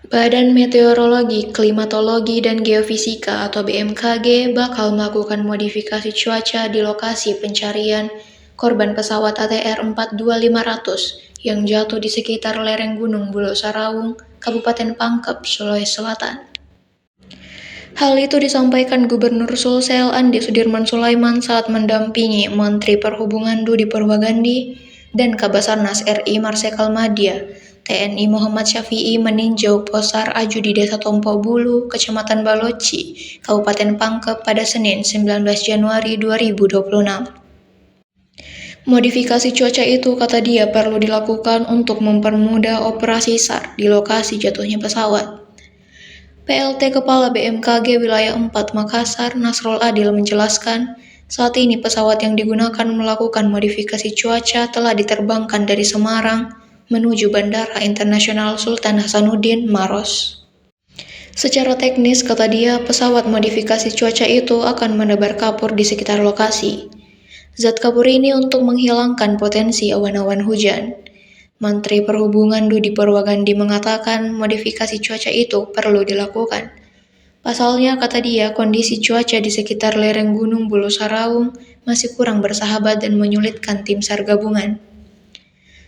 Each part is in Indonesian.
Badan Meteorologi, Klimatologi, dan Geofisika atau BMKG bakal melakukan modifikasi cuaca di lokasi pencarian korban pesawat ATR 42500 yang jatuh di sekitar lereng Gunung Bulo Saraung, Kabupaten Pangkep, Sulawesi Selatan. Hal itu disampaikan Gubernur Sulsel Andi Sudirman Sulaiman saat mendampingi Menteri Perhubungan Budi Purwagandi dan Kabasarnas RI Marsikal Madya TNI Muhammad Syafi'i meninjau posar aju di Desa Tompo Bulu, Kecamatan Baloci, Kabupaten Pangkep pada Senin 19 Januari 2026. Modifikasi cuaca itu, kata dia, perlu dilakukan untuk mempermudah operasi SAR di lokasi jatuhnya pesawat. PLT Kepala BMKG Wilayah 4 Makassar, Nasrul Adil menjelaskan, saat ini pesawat yang digunakan melakukan modifikasi cuaca telah diterbangkan dari Semarang menuju Bandara Internasional Sultan Hasanuddin, Maros. Secara teknis, kata dia, pesawat modifikasi cuaca itu akan menebar kapur di sekitar lokasi. Zat kapur ini untuk menghilangkan potensi awan-awan hujan. Menteri Perhubungan Budi Purwagandi mengatakan modifikasi cuaca itu perlu dilakukan. Pasalnya, kata dia, kondisi cuaca di sekitar lereng Gunung Bulo Saraung masih kurang bersahabat dan menyulitkan tim SAR gabungan.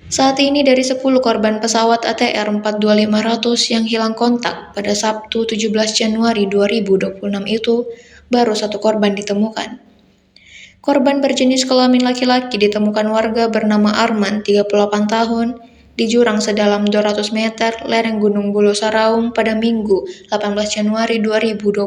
Saat ini dari 10 korban pesawat ATR 42500 yang hilang kontak pada Sabtu 17 Januari 2026 itu, baru 1 korban ditemukan. Korban berjenis kelamin laki-laki ditemukan warga bernama Arman, 38 tahun, di jurang sedalam 200 meter lereng Gunung Bulo Saraung pada Minggu 18 Januari 2026.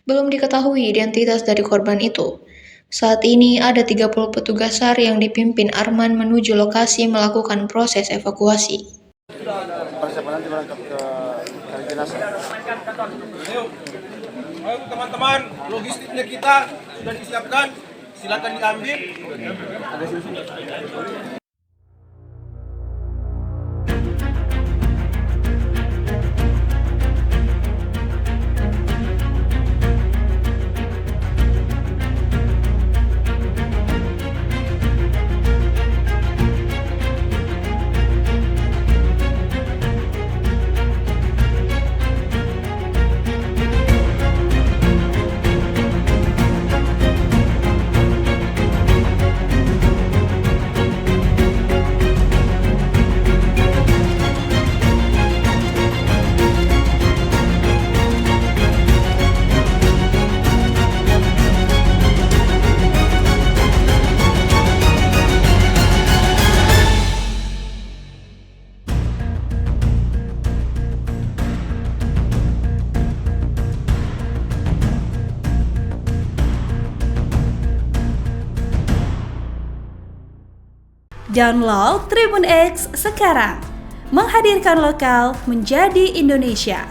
Belum diketahui identitas dari korban itu. Saat ini ada 30 petugas SAR yang dipimpin Arman menuju lokasi melakukan proses evakuasi. Persiapan nanti berangkat ke jenazah. Ayo teman-teman, logistiknya kita sudah disiapkan, silakan diambil. Ada sini. Download Tribun X sekarang, menghadirkan lokal menjadi Indonesia.